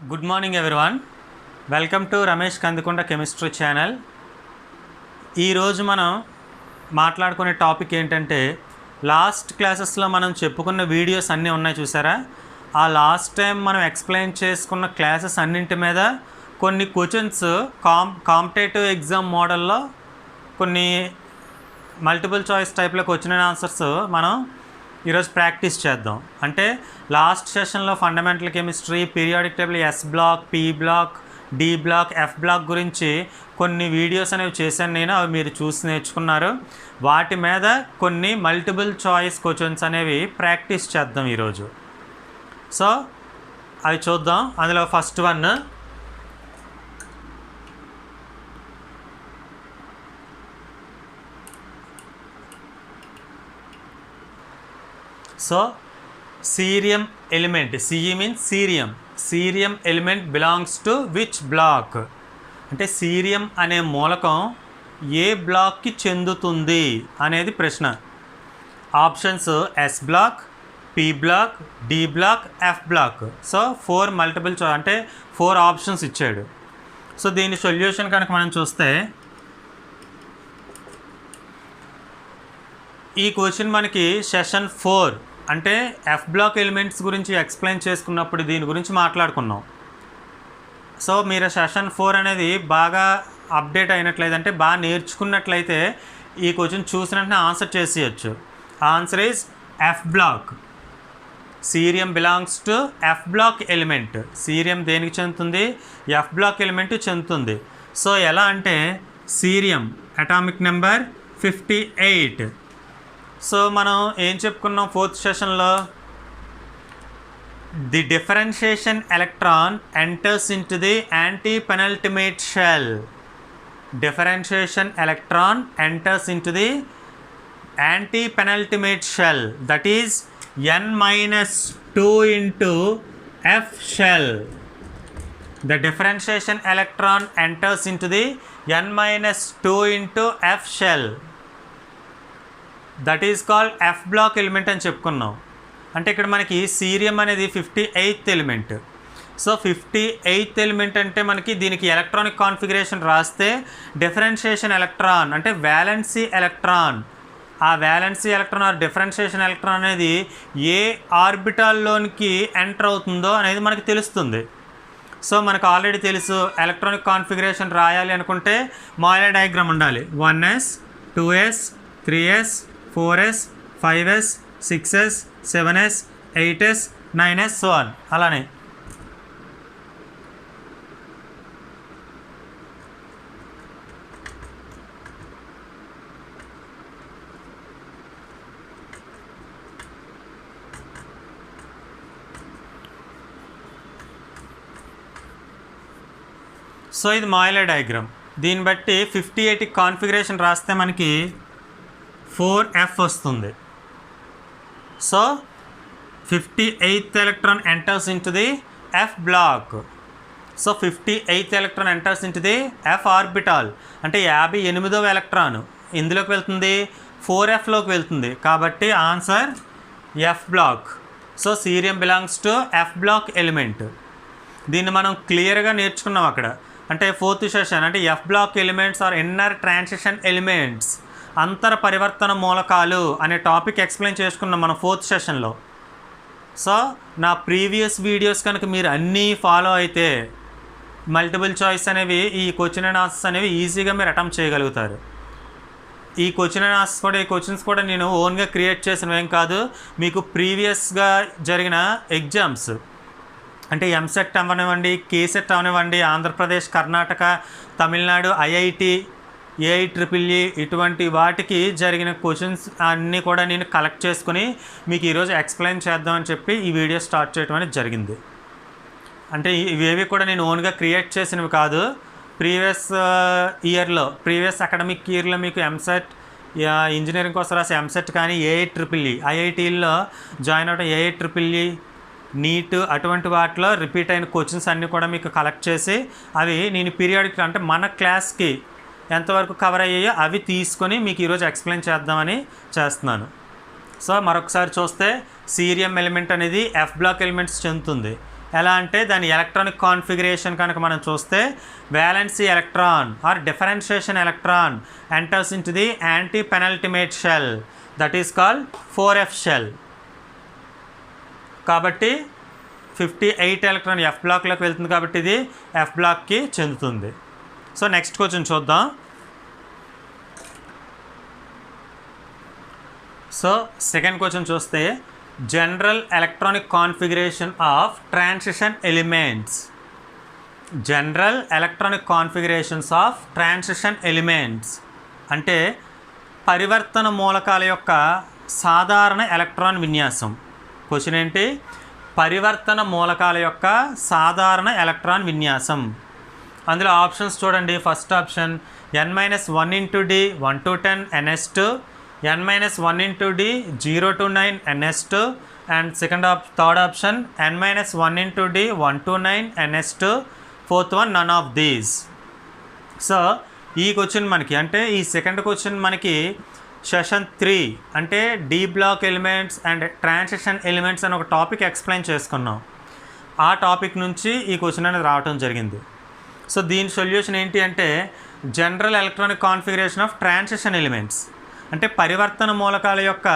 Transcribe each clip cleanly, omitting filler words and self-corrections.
Good morning everyone. Welcome to Ramesh Kandikonda chemistry channel. ఈరోజు మనం మాట్లాడుకునే టాపిక్ ఏంటంటే, లాస్ట్ క్లాసెస్లో మనం చెప్పుకున్న వీడియోస్ అన్నీ ఉన్నాయి చూసారా. ఆ లాస్ట్ టైం మనం ఎక్స్ప్లెయిన్ చేసుకున్న క్లాసెస్ అన్నింటి మీద కొన్ని క్వశ్చన్స్ కాంపిటేటివ్ ఎగ్జామ్ మోడల్లో కొన్ని మల్టిపుల్ చాయిస్ టైప్లో క్వశ్చన్ అండ్ ఆన్సర్స్ మనం ఈరోజు ప్రాక్టీస్ చేద్దాం. అంటే లాస్ట్ సెషన్లో fundamental chemistry, periodic table, S block, P block, D block, F block గురించి కొన్ని వీడియోస్ అనేవి చేశాను నేను. అవి మీరు చూసి నేర్చుకున్నారు. వాటి మీద కొన్ని మల్టిపుల్ చాయిస్ క్వశ్చన్స్ అనేవి ప్రాక్టీస్ చేద్దాం ఈరోజు. సో అవి చూద్దాం. అందులో first one, so cerium element, CE means cerium, cerium element belongs to which block? అంటే సీరియం అనే మూలకం ఏ బ్లాక్కి చెందుతుంది అనేది ప్రశ్న. Options S block, P block, D block, F block. So 4 multiple choice అంటే 4 ఆప్షన్స్ ఇచ్చాడు. సో దీని సొల్యూషన్ కనుక మనం చూస్తే, ఈ క్వశ్చన్ మనకి సెషన్ 4 అంటే ఎఫ్ బ్లాక్ ఎలిమెంట్స్ గురించి ఎక్స్ప్లెయిన్ చేసుకున్నప్పుడు దీని గురించి మాట్లాడుకున్నాం. సో మీరు సెషన్ 4 అనేది బాగా అప్డేట్ అయినట్లయితే, అంటే బాగా నేర్చుకున్నట్లయితే ఈ క్వశ్చన్ చూసిన వెంటనే ఆన్సర్ చేసేయచ్చు. Answer is F block. Cerium belongs to F block element. Cerium దేనికి చెందుతుంది? ఎఫ్ బ్లాక్ ఎలిమెంట్ చెందుతుంది. సో ఎలా అంటే, సీరియం అటామిక్ నెంబర్ 58. సో మనం ఏం చెప్పుకున్నాం 4th సెషన్లో? The differentiation electron enters into the anti penultimate shell. Differentiation electron enters into the anti penultimate shell, that is n-2 into F shell. The differentiation electron enters into the n-2 into F shell. That is called F block element అని చెప్పుకున్నాం. అంటే ఇక్కడ మనకి cerium అనేది 58th element. So 58th element అంటే మనకి దీనికి electronic configuration రాస్తే డిఫరెన్షియేషన్ ఎలక్ట్రాన్ అంటే వ్యాలెన్సీ ఎలక్ట్రాన్, ఆ valency electron or differentiation electron అనేది ఏ ఆర్బిటాల్లోనికి ఎంటర్ అవుతుందో అనేది మనకి తెలుస్తుంది. సో మనకు ఆల్రెడీ తెలుసు, ఎలక్ట్రానిక్ కాన్ఫిగరేషన్ రాయాలి అనుకుంటే మాయిలర్ డయాగ్రామ్ ఉండాలి. 1s, 2s, 3s, 4s, 5s, 6s, 7s, 8s, 9s, so on. అలానే సో ఇది మాయిలర్ డయాగ్రామ్. దీన్ని బట్టి 58 కాన్ఫిగరేషన్ రాస్తే మనకి 4f వస్తుంది. So 58th electron enters into the F block. So 58th electron enters into the F orbital అంటే 58వ electron ఇందులోకి వెళ్తుంది, 4fలోకి వెళ్తుంది. కాబట్టి answer F block. So cerium belongs to F block element. దీన్ని మనం క్లియర్గా నేర్చుకున్నాం అక్కడ. అంటే 4th సెషన్ అంటే F block elements are inner transition elements, అంతర పరివర్తన మూలకాలు అనే టాపిక్ ఎక్స్ప్లెయిన్ చేసుకున్నాం మనం 4th సెషన్లో. సో నా ప్రీవియస్ వీడియోస్ కనుక మీరు అన్నీ ఫాలో అయితే మల్టిపుల్ చాయిస్ అనేవి, ఈ క్వశ్చన్ అండ్ ఆన్సర్స్ అనేవి ఈజీగా మీరు అటెంప్ట్ చేయగలుగుతారు. ఈ క్వశ్చన్ అండ్ ఆన్సర్స్ కూడా, ఈ క్వశ్చన్స్ కూడా నేను ఓన్గా క్రియేట్ చేసినవి ఏం కాదు. మీకు ప్రీవియస్గా జరిగిన ఎగ్జామ్స్ అంటే ఎంసెట్ అవనివ్వండి, కేసెట్ అవనివ్వండి, ఆంధ్రప్రదేశ్, కర్ణాటక, తమిళనాడు, ఐఐటి, ఏఐట్రిపుల్ఈ ఇటువంటి వాటికి జరిగిన క్వశ్చన్స్ అన్నీ కూడా నేను కలెక్ట్ చేసుకుని మీకు ఈరోజు ఎక్స్ప్లెయిన్ చేద్దామని చెప్పి ఈ వీడియో స్టార్ట్ చేయడం అనేది జరిగింది. అంటే ఇవేవి కూడా నేను ఓన్గా క్రియేట్ చేసినవి కాదు. ప్రీవియస్ అకాడమిక్ ఇయర్లో మీకు ఎంసెట్, ఇంజనీరింగ్ కోసం రాసే ఎంసెట్ కానీ, ఏఐట్రిపుల్ఈ ఐఐటీల్లో జాయిన్ అవడం, ఏఐట్రిపుల్ఈ, నీట్ అటువంటి వాటిలో రిపీట్ అయిన క్వశ్చన్స్ అన్నీ కూడా మీకు కలెక్ట్ చేసి అవి నేను పీరియాడిక్ అంటే మన క్లాస్కి ఎంతవరకు కవర్ అయ్యాయో అవి తీసుకొని మీకు ఈరోజు ఎక్స్ప్లెయిన్ చేద్దామని చేస్తున్నాను. సో మరొకసారి చూస్తే సీరియం ఎలిమెంట్ అనేది ఎఫ్ బ్లాక్ ఎలిమెంట్స్ చెందుతుంది. ఎలా అంటే దాని ఎలక్ట్రానిక్ కాన్ఫిగరేషన్ కనుక మనం చూస్తే valency electron or differentiation electron enters in to the anti penultimate shell, that is called 4f shell. కాబట్టి 58 ఎలక్ట్రాన్ ఎఫ్ బ్లాక్లోకి వెళ్తుంది కాబట్టి ఇది ఎఫ్ బ్లాక్కి చెందుతుంది. సో నెక్స్ట్ క్వశ్చన్ చూద్దాం. సో సెకండ్ క్వశ్చన్ చూస్తే general electronic configuration of transition elements. General electronic configurations of transition elements అంటే పరివర్తన మూలకాల యొక్క సాధారణ ఎలక్ట్రాన్ విన్యాసం. క్వశ్చన్ ఏంటి? పరివర్తన మూలకాల యొక్క సాధారణ ఎలక్ట్రాన్ విన్యాసం. అందులో ఆప్షన్స్ చూడండి. First option n-1 × d 1 to 10 ns2, n-1 × d 0 to 9 ns2, and third option n-1 × d 1 to 9 ns2, fourth one none of these. So ఈ క్వశ్చన్ మనకి అంటే ఈ సెకండ్ క్వశ్చన్ మనకి సెషన్ 3 అంటే D block elements and transition elements అని ఒక topic explain చేసుకున్నాం. ఆ టాపిక్ నుంచి ఈ క్వశ్చన్ అనేది రావడం జరిగింది. సో దీని సొల్యూషన్ ఏంటి అంటే general electronic configuration of transition elements అంటే పరివర్తన మూలకాల యొక్క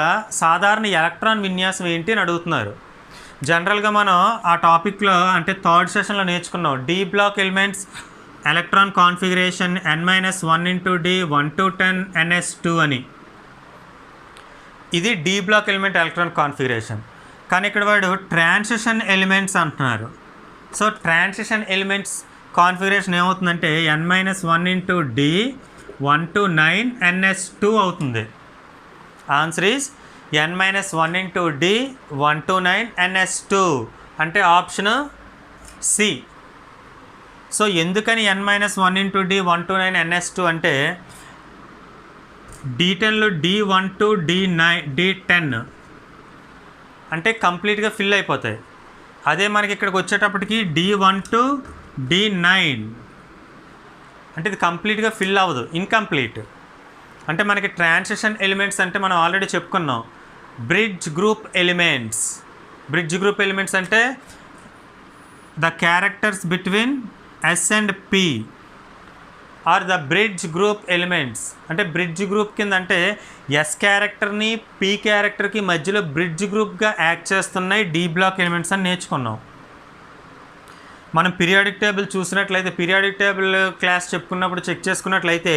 సాధారణ ఎలక్ట్రాన్ విన్యాసం ఏంటి అని అడుగుతున్నారు. జనరల్గా మనం ఆ టాపిక్లో అంటే థర్డ్ సెషన్లో నేర్చుకున్నాం D block elements electron configuration n-1 × d 1 to 10 ns2 అని. ఇది D block element electron configuration. కానీ ఇక్కడ వాడు ట్రాన్సిషన్ ఎలిమెంట్స్ అంటున్నారు. సో ట్రాన్సిషన్ ఎలిమెంట్స్ కాన్ఫిగరేషన్ ఏమవుతుందంటే n-1 × d 1 to 9 ns2 అవుతుంది. Answer is n-1 × d 1 to 9 ns2 అంటే ఆప్షన్ సి. సో ఎందుకని n-1 × d 1 to 9 ns2 అంటే D10లో D1 to D10 అంటే కంప్లీట్గా ఫిల్ అయిపోతాయి. అదే మనకి ఇక్కడికి వచ్చేటప్పటికి D1 to D9 అంటే ఇది కంప్లీట్గా ఫిల్ అవ్వదు, ఇన్కంప్లీట్. అంటే మనకి ట్రాన్సిషన్ ఎలిమెంట్స్ అంటే మనం ఆల్రెడీ చెప్పుకున్నాం bridge group elements. Bridge group elements అంటే the characters between S and P are the bridge group elements. అంటే బ్రిడ్జ్ గ్రూప్ కింద అంటే ఎస్ క్యారెక్టర్ని పి క్యారెక్టర్కి మధ్యలో బ్రిడ్జ్ గ్రూప్గా యాక్ట్ చేస్తున్నాయి డీ బ్లాక్ ఎలిమెంట్స్ అని నేర్చుకున్నాం. మనం పీరియాడిక్ టేబుల్ చూసినట్లయితే పీరియాడిక్ టేబుల్ క్లాస్ చెప్పుకున్నప్పుడు చెక్ చేసుకున్నట్లయితే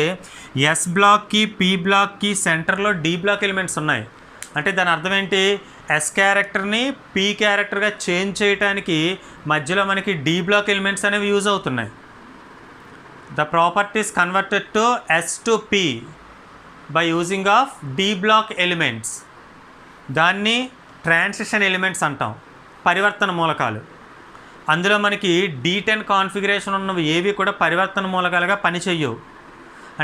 ఎస్ బ్లాక్కి పి బ్లాక్కి సెంటర్లో డీ బ్లాక్ ఎలిమెంట్స్ ఉన్నాయి. అంటే దాని అర్థం ఏంటి? ఎస్ క్యారెక్టర్ని పి క్యారెక్టర్గా చేంజ్ చేయడానికి మధ్యలో మనకి డీ బ్లాక్ ఎలిమెంట్స్ అనేవి యూజ్ అవుతున్నాయి. The properties converted to S to P by using of D block elements. దాన్ని ట్రాన్సిషన్ ఎలిమెంట్స్ అంటాం, పరివర్తన మూలకాలు. అందులో మనకి D10 కాన్ఫిగరేషన్ ఉన్నవి ఏవి కూడా పరివర్తన మూలకాలుగా పనిచేయవు.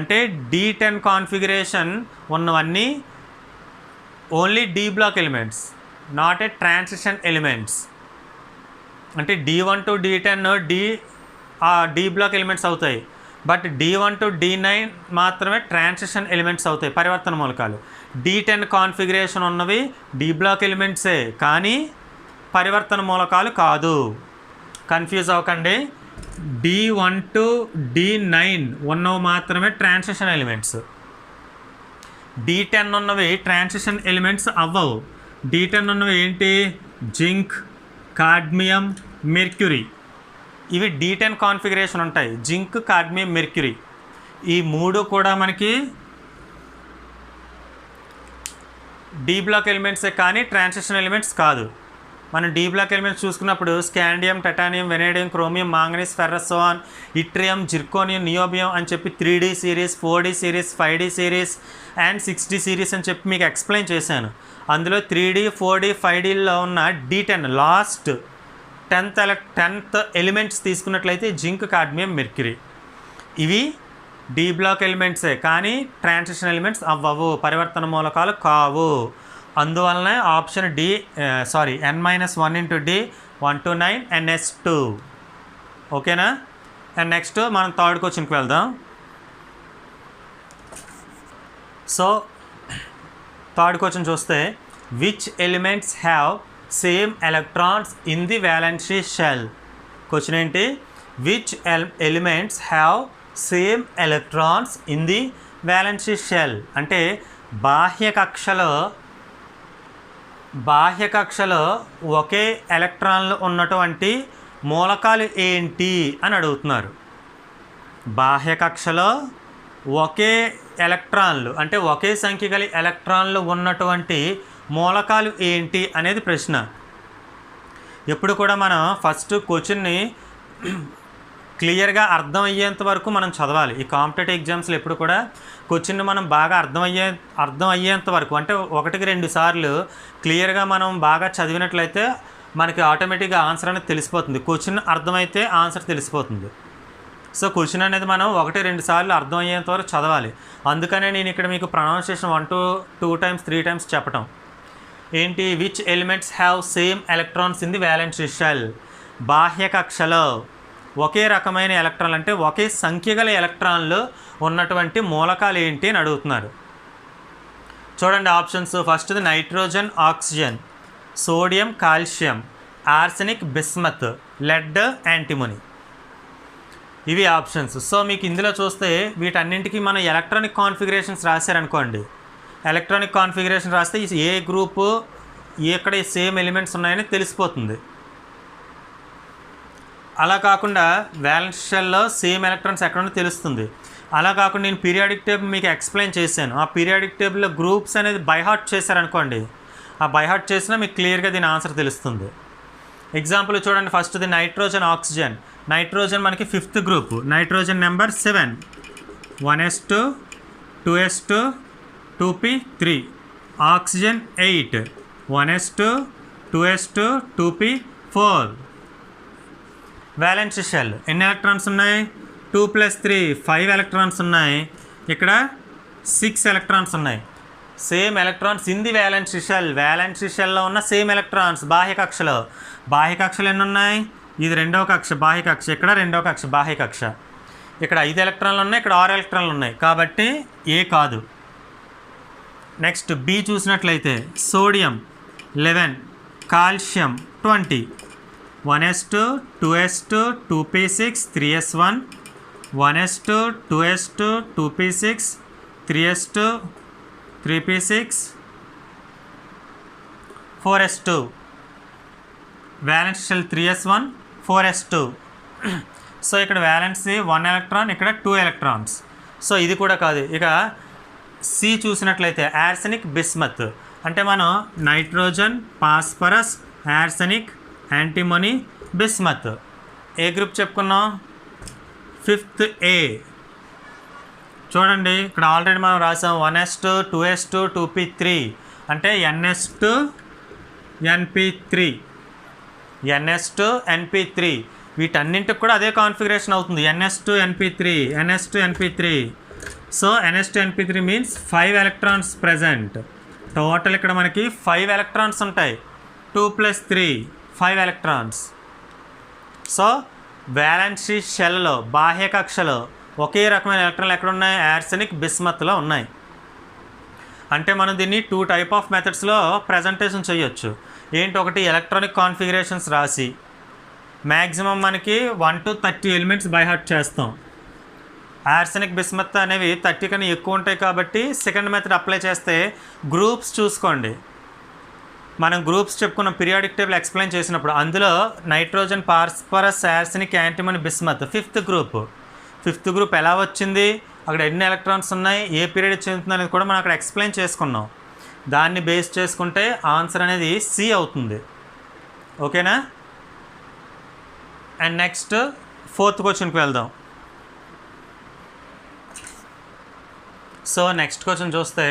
అంటే D10 కాన్ఫిగరేషన్ ఉన్నవన్నీ only D block elements, not a transition elements. అంటే D1 to D10 D block elements అవుతాయి, బట్ D1 to D9 మాత్రమే ట్రాన్సిషన్ ఎలిమెంట్స్ అవుతాయి, పరివర్తన మూలకాలు. D10 కాన్ఫిగరేషన్ ఉన్నవి డీ బ్లాక్ ఎలిమెంట్సే కానీ పరివర్తన మూలకాలు కాదు. కన్ఫ్యూజ్ అవ్వకండి. D1 to D9 ఉన్నవి మాత్రమే ట్రాన్సిషన్ ఎలిమెంట్స్. D10 ఉన్నవి ట్రాన్సిషన్ ఎలిమెంట్స్ అవ్వవు. D10 ఉన్నవి ఏంటి? Zinc, cadmium, mercury. ఇవి D10 కాన్ఫిగరేషన్ ఉంటాయి. జింక్, కాడ్మియం, మెర్క్యూరీ ఈ మూడు కూడా మనకి డీ బ్లాక్ ఎలిమెంట్సే కానీ ట్రాన్సిషన్ ఎలిమెంట్స్ కాదు. మనం డీ బ్లాక్ ఎలిమెంట్స్ చూసుకున్నప్పుడు scandium, titanium, vanadium, chromium, manganese, ferrous, సోన్, ఇట్రియం, జిర్కోనియం, నియోబియం అని చెప్పి 3D series, 4D series, 5D series and 6D series అని చెప్పి మీకు ఎక్స్ప్లెయిన్ చేశాను. అందులో 3D, 4D, 5Dలో ఉన్న D10 లాస్ట్ 10th ఎలిమెంట్స్ తీసుకున్నట్లయితే జింక్, కాడ్మియం, మెర్క్యూరీ ఇవి డీ బ్లాక్ ఎలిమెంట్సే కానీ ట్రాన్సిషన్ ఎలిమెంట్స్ అవ్వవు, పరివర్తన మూలకాలు కావు. అందువలనే option n-1 × d 1 to 9 ns2. ఓకేనా? అండ్ నెక్స్ట్ మనం థర్డ్ క్వశ్చన్కి వెళ్దాం. సో థర్డ్ క్వశ్చన్ చూస్తే which elements have same electrons in the valency shell. Question ఏంటి? Which elements have same electrons in the valency shell. అంటే బాహ్య కక్షలో ఒకే ఎలక్ట్రాన్లు ఉన్నటువంటి మూలకాలు ఏంటి అని అడుగుతున్నారు. బాహ్య కక్షలో ఒకే ఎలక్ట్రాన్లు అంటే ఒకే సంఖ్య గల ఎలక్ట్రాన్లు ఉన్నటువంటి మూలకాలు ఏంటి అనేది ప్రశ్న. ఎప్పుడు కూడా మనం ఫస్ట్ క్వశ్చన్ని క్లియర్గా అర్థమయ్యేంత వరకు మనం చదవాలి. ఈ కాంపిటేటివ్ ఎగ్జామ్స్లో ఎప్పుడు కూడా క్వశ్చన్ మనం బాగా అర్థం అయ్యేంత వరకు అంటే 1-2 సార్లు క్లియర్గా మనం బాగా చదివినట్లయితే మనకి ఆటోమేటిక్గా ఆన్సర్ అనేది తెలిసిపోతుంది. క్వశ్చన్ అర్థమైతే ఆన్సర్ తెలిసిపోతుంది. సో క్వశ్చన్ అనేది మనం 1-2 సార్లు అర్థమయ్యేంత వరకు చదవాలి. అందుకనే నేను ఇక్కడ మీకు ప్రొనౌన్సియేషన్ 1 to 2 times 3 times చెప్పటం ఏంటి? Which elements have same electrons in the valency shell. బాహ్య కక్షలో ఒకే రకమైన ఎలక్ట్రాన్లు అంటే ఒకే సంఖ్య గల ఎలక్ట్రాన్లు ఉన్నటువంటి మూలకాలు ఏంటి అని అడుగుతున్నారు. చూడండి ఆప్షన్స్. ఫస్ట్ది nitrogen, oxygen, sodium, calcium, arsenic, bismuth, lead, antimony. ఇవి ఆప్షన్స్. సో మీకు ఇందులో చూస్తే వీటన్నింటికి మనం ఎలక్ట్రానిక్ కాన్ఫిగరేషన్స్ రాశారనుకోండి. ఎలక్ట్రానిక్ కాన్ఫిగరేషన్ రాస్తే ఏ గ్రూపు ఎక్కడ సేమ్ ఎలిమెంట్స్ ఉన్నాయని తెలిసిపోతుంది. అలా కాకుండా వ్యాలెన్స్ షెల్లో సేమ్ ఎలక్ట్రాన్స్ ఎక్కడుందో తెలుస్తుంది. అలా కాకుండా నేను పీరియాడిక్ టేబుల్ మీకు ఎక్స్ప్లెయిన్ చేశాను. ఆ పీరియాడిక్ టేబుల్లో గ్రూప్స్ అనేది బైహార్ట్ చేశారనుకోండి, ఆ బైహార్ట్ చేసినా మీకు క్లియర్గా దీని ఆన్సర్ తెలుస్తుంది. ఎగ్జాంపుల్ చూడండి. ఫస్ట్ది నైట్రోజన్, ఆక్సిజన్. నైట్రోజన్ మనకి 5th group. Nitrogen number 7, 1s2, 2s2, 2p3. Oxygen 8, 1s2, 2s2, 2p4. Valence shell ఎన్ని ఎలక్ట్రాన్స్ ఉన్నాయి? 2 + 3 5 ఎలక్ట్రాన్స్ ఉన్నాయి. ఇక్కడ 6 ఎలక్ట్రాన్స్ ఉన్నాయి. Same electrons in the valence shell. Valence షెల్లో ఉన్న సేమ్ ఎలక్ట్రాన్స్ బాహ్య కక్షలో. బాహ్య కక్షలు ఎన్ని ఉన్నాయి? ఇది 2వ కక్ష బాహ్య కక్ష, ఇక్కడ 2వ కక్ష బాహ్య కక్ష. ఇక్కడ 5 ఎలక్ట్రాన్లు ఉన్నాయి, ఇక్కడ 6 ఎలక్ట్రాన్లు ఉన్నాయి. కాబట్టి ఏ కాదు. నెక్స్ట్ బి చూసినట్లయితే sodium 11, calcium 20, 1s2, 2s2, 2p6, 3s1, 1s2, 2s2, 2p6, 3s2, 3p6, 4s2. Valence shell 3s1, 4s2. So ఇక్కడ వ్యాలెన్సీ 1 ఎలక్ట్రాన్, ఇక్కడ 2 ఎలక్ట్రాన్స్. సో ఇది కూడా కాదు. ఇక సి చూసినట్లయితే ఆర్సెనిక్, బిస్మత్. అంటే మనం nitrogen, phosphorus, arsenic, antimony, bismuth. ఏ గ్రూప్ చెప్పుకున్నాం? 5th A. చూడండి ఇక్కడ ఆల్రెడీ మనం రాసాం 1s2, 2s2, 2p3 అంటే ns2, np3, ns2, np3. వీటన్నింటికి కూడా అదే కాన్ఫిగరేషన్ అవుతుంది. ns2, np3, ns2, np3. So ns2, np3 means 5 electrons present. Total ఇక్కడ మనకి 5 ఎలక్ట్రాన్స్ ఉంటాయి. 2 + 3 5 ఎలక్ట్రాన్స్. సో వ్యాలెన్సీ షెల్లో బాహ్య కక్షలో ఒకే రకమైన ఎలక్ట్రాన్లు ఎక్కడ ఉన్నాయి? ఆర్సెనిక్, బిస్మత్లో ఉన్నాయి. అంటే మనం దీన్ని 2 type ఆఫ్ మెథడ్స్లో ప్రజెంటేషన్ చేయొచ్చు. ఏంటి? ఒకటి ఎలక్ట్రానిక్ కాన్ఫిగరేషన్స్ రాసి మ్యాక్సిమం మనకి 1 to 30 ఎలిమెంట్స్ బైహార్ట్ చేస్తాం. ఆర్సెనిక్, బిస్మత్ అనేవి 30 కన్నా ఎక్కువ ఉంటాయి కాబట్టి సెకండ్ మెథడ్ అప్లై చేస్తే గ్రూప్స్ చూసుకోండి. మనం గ్రూప్స్ చెప్పుకున్న పీరియాడిక్ టేబుల్ ఎక్స్ప్లెయిన్ చేసినప్పుడు అందులో nitrogen, phosphorus, arsenic, antimony, bismuth 5th group. 5th group ఎలా వచ్చింది, అక్కడ ఎన్ని ఎలక్ట్రాన్స్ ఉన్నాయి, ఏ పీరియడ్ చెందుతుంది అనేది కూడా మనం అక్కడ ఎక్స్ప్లెయిన్ చేసుకున్నాం. దాన్ని బేస్ చేసుకుంటే ఆన్సర్ అనేది సి అవుతుంది. ఓకేనా? అండ్ నెక్స్ట్ 4th క్వశ్చన్కి వెళ్దాం. సో నెక్స్ట్ క్వశ్చన్ చూస్తే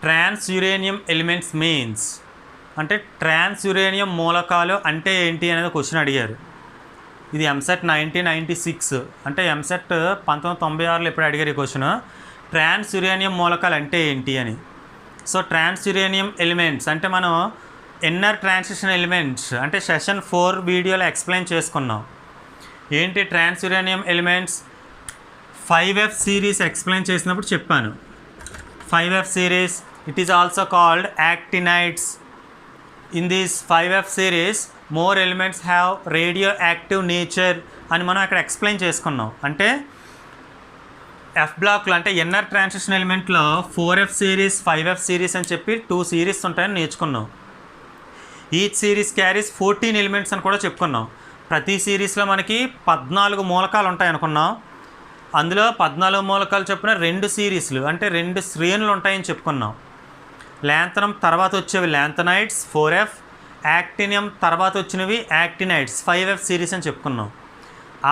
ట్రాన్స్ యురేనియం ఎలిమెంట్స్ మీన్స్ అంటే ట్రాన్స్ యురేనియం మూలకాలు అంటే ఏంటి అనేది క్వశ్చన్ అడిగారు. ఇది ఎంసెట్ 1996 అంటే ఎంసెట్ 1996లో ఎప్పుడు అడిగారు ఈ క్వశ్చన్. ట్రాన్స్ యురేనియం మూలకాలు అంటే ఏంటి అని. సో ట్రాన్స్ యురేనియం ఎలిమెంట్స్ అంటే మనం ఇన్నర్ ట్రాన్సిషన్ ఎలిమెంట్స్ అంటే సెషన్ 4 వీడియోలో ఎక్స్ప్లెయిన్ చేసుకున్నాం. ఏంటి transuranium elements? 5F series explain చేసినప్పుడు చెప్పాను. 5F series it is also called actinides. In this 5f series more elements have radioactive nature అని మనం అక్కడ ఎక్స్ప్లెయిన్ చేసుకున్నాం. అంటే ఎఫ్ బ్లాక్లో అంటే ఎన్ఆర్ ట్రాన్సిషన్ ఎలిమెంట్లో 4f సిరీస్ 5f సిరీస్ అని చెప్పి 2 సిరీస్ ఉంటాయని నేర్చుకున్నాం. ఈచ్ సిరీస్ క్యారీస్ 14 ఎలిమెంట్స్ అని కూడా చెప్పుకున్నాం. ప్రతి సిరీస్లో మనకి 14 మూలకాలు ఉంటాయి అనుకున్నాం. అందులో 14 మూలకాలు చొప్పున 2 సిరీస్లు అంటే 2 శ్రేణులు ఉంటాయని చెప్పుకున్నాం. ల్యాంథనం తర్వాత వచ్చేవి ల్యాంథనైడ్స్ 4f, యాక్టినియం తర్వాత వచ్చినవి యాక్టినైడ్స్ 5f సిరీస్ అని చెప్పుకున్నాం.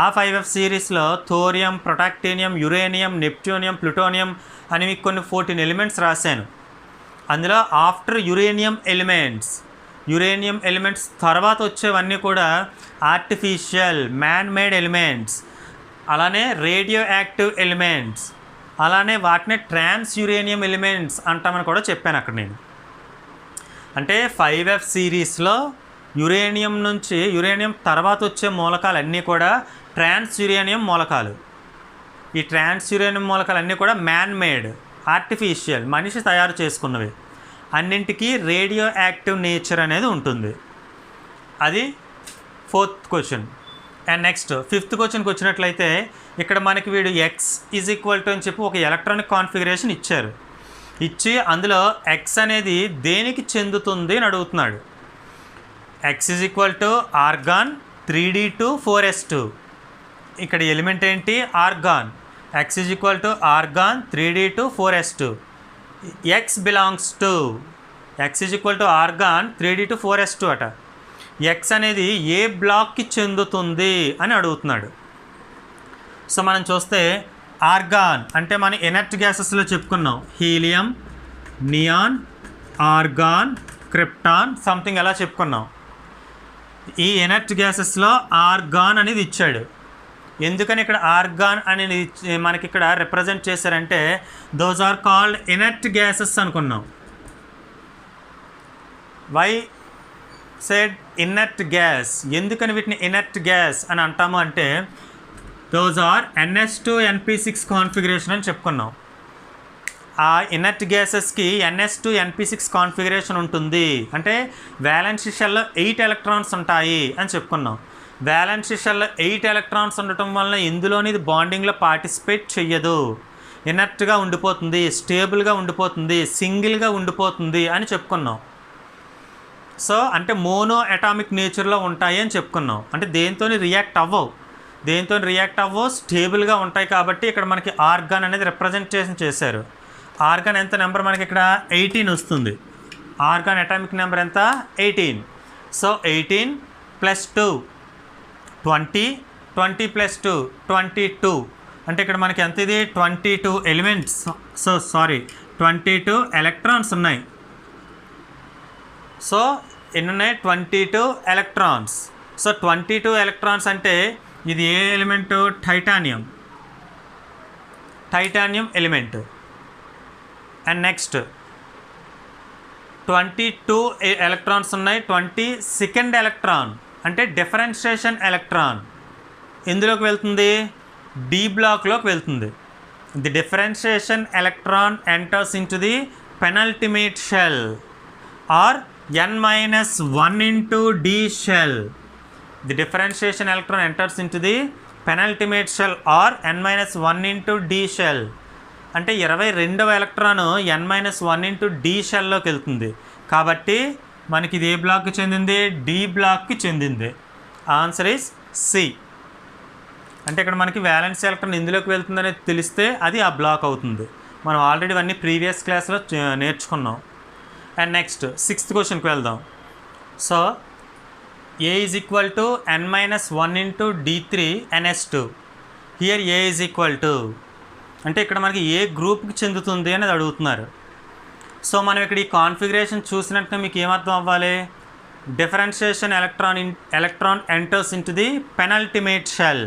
ఆ 5f సిరీస్లో థోరియం, ప్రొటాక్టీనియం, యురేనియం, నెప్ట్యూనియం, ప్లూటోనియం అనేవి కొన్ని 14 ఎలిమెంట్స్ రాశాను. అందులో ఆఫ్టర్ యురేనియం ఎలిమెంట్స్ తర్వాత వచ్చేవన్నీ కూడా ఆర్టిఫిషియల్ మ్యాన్ మేడ్ ఎలిమెంట్స్, అలానే రేడియో యాక్టివ్ ఎలిమెంట్స్, అలానే వాటిని ట్రాన్స్ యురేనియం ఎలిమెంట్స్ అంటామని కూడా చెప్పాను అక్కడ నేను. అంటే 5f సిరీస్లో యురేనియం తర్వాత వచ్చే మూలకాలు అన్నీ కూడా ట్రాన్స్ యురేనియం మూలకాలు. ఈ ట్రాన్స్ యురేనియం మూలకాలు అన్నీ కూడా మ్యాన్ మేడ్, ఆర్టిఫిషియల్, మనిషి తయారు చేసుకున్నవి. అన్నింటికీ రేడియో యాక్టివ్ నేచర్ అనేది ఉంటుంది. అది 4th question. And next 5th క్వశ్చన్కి వచ్చినట్లయితే ఇక్కడ మనకి వీడు x ఈజ్ ఈక్వల్ టు అని చెప్పి ఒక ఎలక్ట్రానిక్ కాన్ఫిగరేషన్ ఇచ్చి అందులో x అనేది దేనికి చెందుతుంది అని అడుగుతున్నాడు. x is equal to organ 3d2 4s2. ఇక్కడ ఎలిమెంట్ ఏంటి? Organ. x is equal to organ 3d2 4s2. x is equal to organ 3d2 4s2 అట. x అనేది ఏ బ్లాక్కి చెందుతుంది అని అడుగుతున్నాడు. సో మనం చూస్తే ఆర్గాన్ అంటే మనం ఇనర్ట్ గ్యాసెస్లో చెప్పుకున్నాం, helium, neon, organ, krypton something అలా చెప్పుకున్నాం. ఈ ఇనర్ట్ గ్యాసెస్లో ఆర్గాన్ అనేది ఇచ్చాడు. ఎందుకని ఇక్కడ ఆర్గాన్ అనేది మనకి ఇక్కడ రిప్రజెంట్ చేశారంటే those are called inert gases అనుకున్నాం. Why said inert gas? ఎందుకని వీటిని ఇనర్ట్ గ్యాస్ అని అంటాము అంటే those are NS2 NP6 configuration అని చెప్పుకున్నాం. ఆ ఇనర్ట్ గ్యాసెస్కి NS2 NP6 కాన్ఫిగరేషన్ ఉంటుంది. అంటే వ్యాలెన్స్ షెల్లో 8 ఎలక్ట్రాన్స్ ఉంటాయి అని చెప్పుకున్నాం. వ్యాలెన్స్ షెల్లో 8 ఎలక్ట్రాన్స్ ఉండటం వలన ఇందులోని ఇది బాండింగ్లో పార్టిసిపేట్ చెయ్యదు, ఇనర్ట్గా ఉండిపోతుంది, స్టేబుల్గా ఉండిపోతుంది, సింగిల్గా ఉండిపోతుంది అని చెప్పుకున్నాం. సో అంటే మోనో అటామిక్ నేచర్లో ఉంటాయి అని చెప్పుకున్నాం. అంటే దేంతో రియాక్ట్ అవ్వవు, స్టేబుల్గా ఉంటాయి. కాబట్టి ఇక్కడ మనకి ఆర్గాన్ అనేది రిప్రజెంటేషన్ చేశారు. ఆర్గాన్ ఎంత నెంబర్ మనకి ఇక్కడ 18 వస్తుంది. ఆర్గాన్ అటామిక్ నెంబర్ ఎంత? 18. సో 18 + 2 20, 20 + 2 22. అంటే ఇక్కడ మనకి ఎంత ఇది 22 ఎలిమెంట్స్, 22 ఎలక్ట్రాన్స్ ఉన్నాయి. సో ఎన్ని ఉన్నాయి? 22 ఎలక్ట్రాన్స్. సో 22 ఎలక్ట్రాన్స్ అంటే ఇది ఏ element? Titanium element. And next 22 electrons ఉన్నాయి. 22nd ఎలక్ట్రాన్ అంటే డిఫరెన్షియేషన్ ఎలక్ట్రాన్ ఎందులోకి వెళ్తుంది? డి బ్లాక్లోకి వెళ్తుంది. The differentiation electron enters in to the penultimate shall or n-1 into d shell. The differentiation electron enters into the penultimate shell or n-1 into d shell. అంటే 22వ electron n-1 into d షెల్లోకి వెళ్తుంది. కాబట్టి మనకి ఇది ఏ బ్లాక్కి చెందింది? D బ్లాక్కి చెందింది. Answer is C. అంటే ఇక్కడ మనకి వ్యాలెన్స్ ఎలక్ట్రాన్ ఇందులోకి వెళ్తుందనేది తెలిస్తే అది ఆ బ్లాక్ అవుతుంది. మనం ఆల్రెడీ అన్నీ ప్రీవియస్ క్లాస్లో నేర్చుకున్నాం. అండ్ నెక్స్ట్ 6th క్వశ్చన్కి వెళ్దాం. So A is equal to n-1 into d3 NS2. Here A is equal to అంటే ఇక్కడ మనకి ఏ గ్రూప్కి చెందుతుంది అనేది అడుగుతున్నారు. సో మనం ఇక్కడ ఈ కాన్ఫిగరేషన్ చూసినట్టు మీకు ఏమర్థం అవ్వాలి? Differentiation electron enters in to the penultimate shell.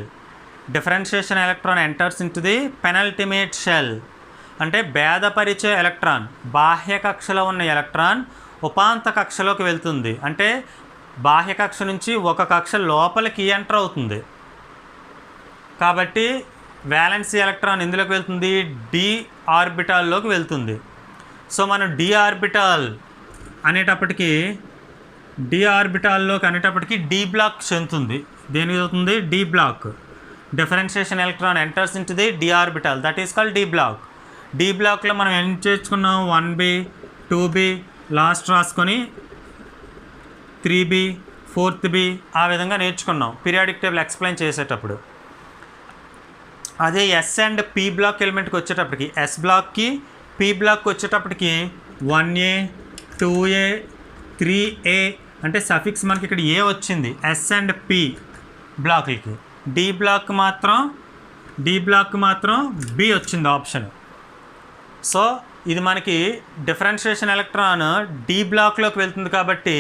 Differentiation electron enters in to the penultimate shell అంటే భేదపరిచే ఎలక్ట్రాన్, బాహ్య కక్షలో ఉన్న ఎలక్ట్రాన్ ఉపాంత కక్షలోకి వెళ్తుంది. అంటే బాహ్య కక్ష నుంచి ఒక కక్ష లోపలికి ఎంటర్ అవుతుంది. కాబట్టి వ్యాలెన్స్ ఎలక్ట్రాన్ ఎందులోకి వెళ్తుంది? డి ఆర్బిటాల్లోకి వెళ్తుంది. సో మనం డి ఆర్బిటాల్ అనేటప్పటికీ డి ఆర్బిటాల్లోకి అనేటప్పటికి డి బ్లాక్ చెందుతుంది. దేనికి అవుతుంది? D block. Differentiation electron enters into the D orbital, that is called D block. D బ్లాక్లో మనం ఏం చేర్చుకున్నాం? 1b 2b లాస్ట్ రాసుకొని 3b 4th b ఆ విధంగా నేర్చుకున్నాం పీరియాడిక్ టేబుల్ ఎక్స్ప్లెయిన్ చేసేటప్పుడు. అదే ఎస్ అండ్ పి బ్లాక్ ఎలిమెంట్కి వచ్చేటప్పటికి, ఎస్ బ్లాక్కి పి బ్లాక్కి వచ్చేటప్పటికి 1a 2a 3a అంటే సఫిక్స్ మనకి ఇక్కడ ఏ వచ్చింది ఎస్ అండ్ పి బ్లాక్లకి. డి బ్లాక్ మాత్రం బి వచ్చింది ఆప్షన్. సో ఇది మనకి డిఫరెన్షియేషన్ ఎలక్ట్రాన్ డి బ్లాక్లోకి వెళ్తుంది కాబట్టి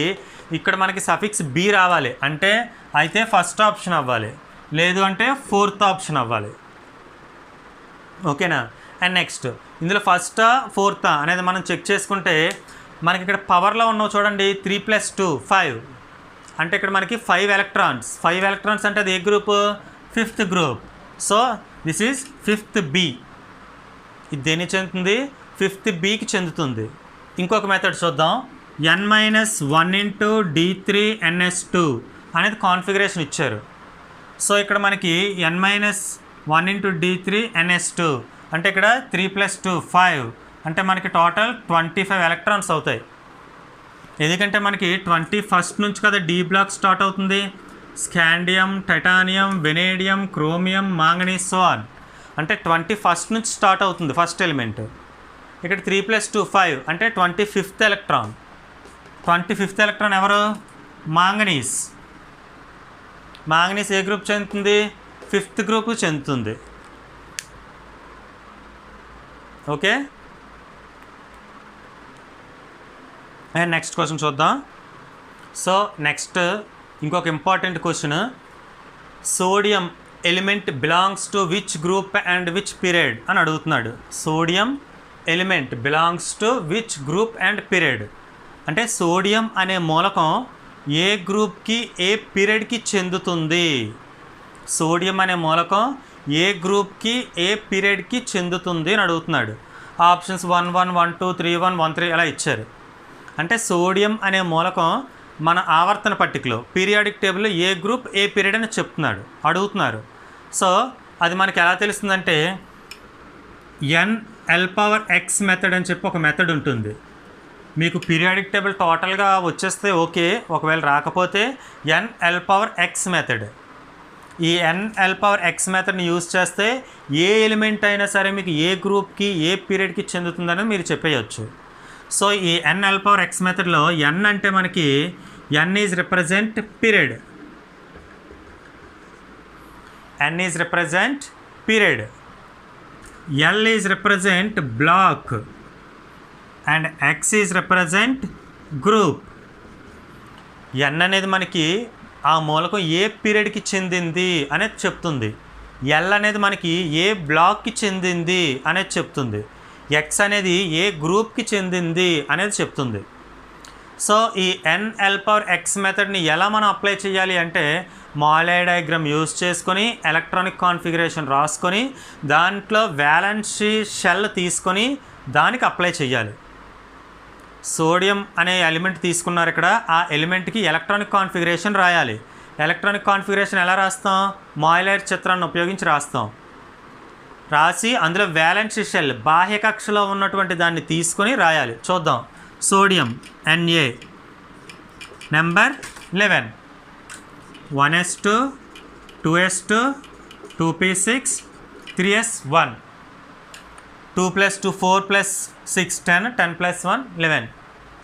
ఇక్కడ మనకి సఫిక్స్ బి రావాలి. అంటే అయితే ఫస్ట్ ఆప్షన్ అవ్వాలి, లేదు అంటే 4th ఆప్షన్ అవ్వాలి. ఓకేనా? అండ్ నెక్స్ట్ ఇందులో ఫస్టా 4th అనేది మనం చెక్ చేసుకుంటే మనకి ఇక్కడ పవర్లో ఉన్నావు చూడండి, 3 + 2 5. అంటే ఇక్కడ మనకి 5 ఎలక్ట్రాన్స్ అంటే అది ఏ group? 5th group. So this is 5th B. ఇది దేనికి చెందుతుంది? 5th Bకి చెందుతుంది. ఇంకొక మెథడ్ చూద్దాం. n-1 × D3NS2 అనేది కాన్ఫిగరేషన్ ఇచ్చారు. సో ఇక్కడ మనకి n-1 × D3NS2 అంటే ఇక్కడ 3 + 2 5 అంటే మనకి టోటల్ 25 ఎలక్ట్రాన్స్ అవుతాయి. ఎందుకంటే మనకి 21st నుంచి కదా డి బ్లాక్ స్టార్ట్ అవుతుంది. Scandium, titanium, vanadium, chromium, manganese so on అంటే 21st నుంచి స్టార్ట్ అవుతుంది ఫస్ట్ ఎలిమెంట్. ఇక్కడ 3 + 2 5 అంటే 25th ఎలక్ట్రాన్. 25th ఎలక్ట్రాన్ ఎవరు? మాంగనీస్. మాంగనీస్ ఏ గ్రూప్ చెందుతుంది? 5th గ్రూప్ చెందుతుంది. ఓకే. అండ్ నెక్స్ట్ క్వశ్చన్ చూద్దాం. సో నెక్స్ట్ ఇంకొక important question, sodium element belongs to which group and which period అని అడుగుతున్నాడు. Sodium element belongs to which group and period అంటే sodium అనే మూలకం ఏ గ్రూప్కి ఏ పీరియడ్కి చెందుతుంది? సోడియం అనే మూలకం ఏ గ్రూప్కి ఏ పీరియడ్కి చెందుతుంది అని అడుగుతున్నాడు. ఆప్షన్స్ 1 1 1 2 3 1 1 3 అలా ఇచ్చారు. అంటే సోడియం అనే మూలకం మన ఆవర్తన పట్టికలో పీరియాడిక్ టేబుల్లో ఏ గ్రూప్ ఏ పీరియడ్ అని అడుగుతున్నారు. సో అది మనకి ఎలా తెలుస్తుందంటే NL⁻X మెథడ్ అని చెప్పి ఒక మెథడ్ ఉంటుంది. మీకు పీరియాడిక్ టేబుల్ టోటల్గా వచ్చేస్తే ఓకే, ఒకవేళ రాకపోతే NL⁻X మెథడ్. ఈ NL⁻X మెథడ్ని యూజ్ చేస్తే ఏ ఎలిమెంట్ అయినా సరే మీకు ఏ గ్రూప్కి ఏ పీరియడ్కి చెందుతుందని మీరు చెప్పేయచ్చు. సో ఈ NL⁻X మెథడ్లో N అంటే మనకి N is represent period, N is represent period, L is represent block and X is represent group. N అనేది మనకి ఆ మూలకం ఏ పీరియడ్కి చెందింది అనేది చెప్తుంది. L అనేది మనకి ఏ బ్లాక్కి చెందింది అనేది చెప్తుంది. X అనేది ఏ గ్రూప్కి చెందింది అనేది చెప్తుంది. సో ఈ NL⁻X మెథడ్ని ఎలా మనం అప్లై చేయాలి అంటే మాలే డయాగ్రామ్ యూజ్ చేసుకొని ఎలక్ట్రానిక్ కాన్ఫిగరేషన్ రాసుకొని దాంట్లో వ్యాలెన్సీ షెల్ తీసుకొని దానికి అప్లై చేయాలి. సోడియం అనే ఎలిమెంట్ తీసుకున్నారు ఇక్కడ, ఆ ఎలిమెంట్కి ఎలక్ట్రానిక్ కాన్ఫిగరేషన్ రాయాలి. ఎలక్ట్రానిక్ కాన్ఫిగరేషన్ ఎలా రాస్తాం? మాయిలర్ చిత్రాన్ని ఉపయోగించి రాస్తాం. రాసి అందులో వ్యాలెన్సీ షెల్ బాహ్య కక్షలో ఉన్నటువంటి దాన్ని తీసుకొని రాయాలి. చూద్దాం. Sodium Na number 11 1s2 2s2 2p6 3s1 2 + 2 4 + 6 10 10 + 1 11.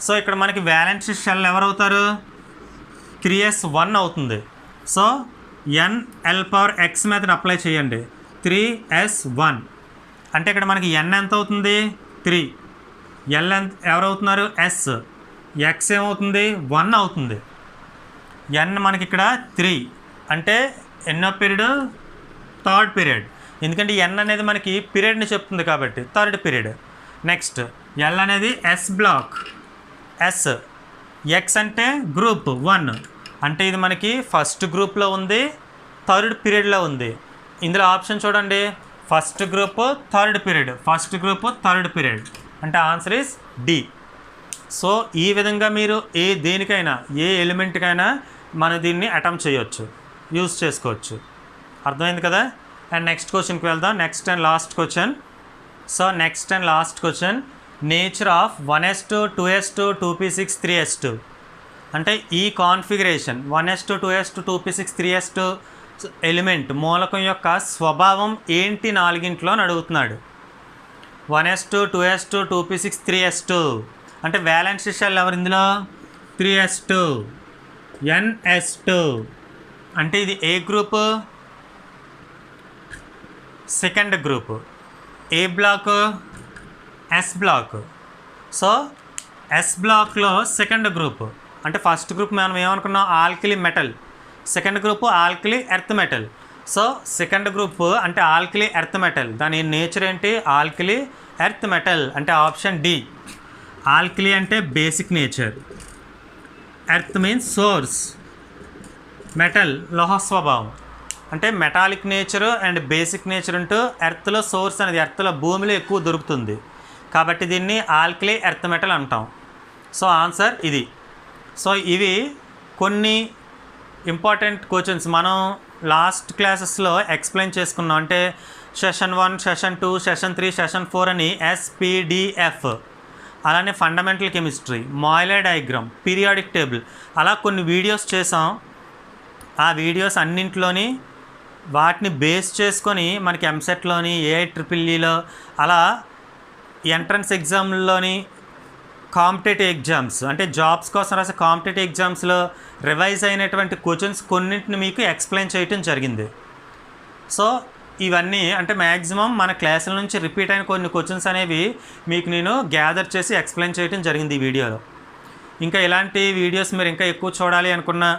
So ఇక్కడ మనకి వ్యాలెన్సీ షెల్ ఎవరవుతారు? 3s1 అవుతుంది. సో NL⁻X మెథడ్ అప్లై చేయండి. 3s1 అంటే ఇక్కడ మనకి N ఎంత అవుతుంది? 3. L ఎవరవుతున్నారు? S. X ఏమవుతుంది? 1 అవుతుంది. N మనకి ఇక్కడ 3 అంటే ఎన్నో పీరియడ్? 3rd period. ఎందుకంటే N అనేది మనకి పీరియడ్ని చెప్తుంది కాబట్టి 3rd పీరియడ్. నెక్స్ట్ L అనేది S బ్లాక్, S. X అంటే గ్రూప్ 1 అంటే ఇది మనకి ఫస్ట్ గ్రూప్లో ఉంది, 3rd పీరియడ్లో ఉంది. ఇందులో ఆప్షన్ చూడండి, first group 3rd period, first group 3rd period అంటే ఆన్సర్ ఈస్ D. సో ఈ విధంగా మీరు దేనికైనా ఏ ఎలిమెంట్కైనా మనం దీన్ని అటెంప్ట్ చేయొచ్చు, యూజ్ చేసుకోవచ్చు. అర్థమైంది కదా. అండ్ నెక్స్ట్ క్వశ్చన్కి వెళ్దాం. Next and last question. So next and last question, nature of 1s2 2s2 2p6 3s2 అంటే ఈ configuration 1s2 2s2 2p6 3s2 element మూలకం యొక్క స్వభావం ఏంటి నాలుగింట్లో అని అడుగుతున్నాడు. 1s2 2s2 2p6 3s2 అంటే వ్యాలెన్స్ షెల్ ఎవరు ఇందులో 3s2 ns2 అంటే ఇది ఏ గ్రూపు, సెకండ్ గ్రూపు. ఏ block, S block. So S బ్లాక్లో సెకండ్ గ్రూప్ అంటే ఫస్ట్ గ్రూప్ మనం ఏమనుకున్నాం alkali metal, second group alkali earth metal. So second group అంటే ఆల్కిలీ ఎర్త్ మెటల్, దాని నేచర్ ఏంటి ఆల్కిలీ ఎర్త్ మెటల్ అంటే ఆప్షన్ డి. ఆల్కిలీ అంటే basic nature, earth means source, metal లోహ స్వభావం అంటే metallic nature and basic nature అంటూ ఎర్త్లో సోర్స్ అనేది ఎర్త్లో భూమిలో ఎక్కువ దొరుకుతుంది కాబట్టి దీన్ని ఆల్కిలీ ఎర్త్ మెటల్ అంటాం. సో ఆన్సర్ ఇది. సో ఇవి కొన్ని ఇంపార్టెంట్ క్వశ్చన్స్ మనం లాస్ట్ క్లాసెస్లో ఎక్స్ప్లెయిన్ చేసుకున్నాం. అంటే సెషన్ 1, సెషన్ 2, సెషన్ 3, సెషన్ 4 అని SPDF, అలానే fundamental chemistry, Mollier diagram, periodic table అలా కొన్ని వీడియోస్ చేసాం. ఆ వీడియోస్ అన్నింటిలోని వాటిని బేస్ చేసుకొని మనకి ఎంసెట్లోని AIEEEలో అలా ఎంట్రన్స్ ఎగ్జామ్లోని కాంపిటేటివ్ ఎగ్జామ్స్ అంటే జాబ్స్ కోసం రాసే కాంపిటేటివ్ ఎగ్జామ్స్లో రివైజ్ అయినటువంటి క్వశ్చన్స్ కొన్నింటిని మీకు ఎక్స్ప్లెయిన్ చేయటం జరిగింది. సో ఇవన్నీ అంటే మ్యాక్సిమం మన క్లాసుల నుంచి రిపీట్ అయిన కొన్ని క్వశ్చన్స్ అనేవి మీకు నేను గ్యాదర్ చేసి ఎక్స్ప్లెయిన్ చేయటం జరిగింది ఈ వీడియోలో. ఇంకా ఇలాంటి వీడియోస్ మీరు ఇంకా ఎక్కువ చూడాలి అనుకున్నా,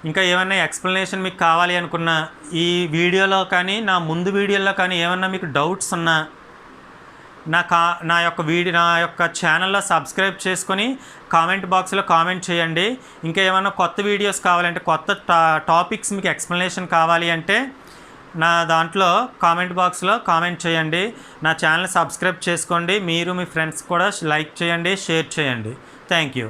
ఇంకా ఏమన్నా ఎక్స్ప్లెనేషన్ మీకు కావాలి అనుకున్నా, ఈ వీడియోలో కానీ నా ముందు వీడియోలో కానీ ఏమన్నా మీకు డౌట్స్ ఉన్నా నా యొక్క ఛానల్లో సబ్స్క్రైబ్ చేసుకొని కామెంట్ బాక్స్లో కామెంట్ చేయండి. ఇంకా ఏమైనా కొత్త వీడియోస్ కావాలంటే కొత్త టాపిక్స్ మీకు ఎక్స్ప్లెనేషన్ కావాలి అంటే నా దాంట్లో కామెంట్ బాక్స్లో కామెంట్ చేయండి. నా ఛానల్ సబ్స్క్రైబ్ చేసుకోండి. మీరు మీ ఫ్రెండ్స్ కూడా లైక్ చేయండి, షేర్ చేయండి. Thank you.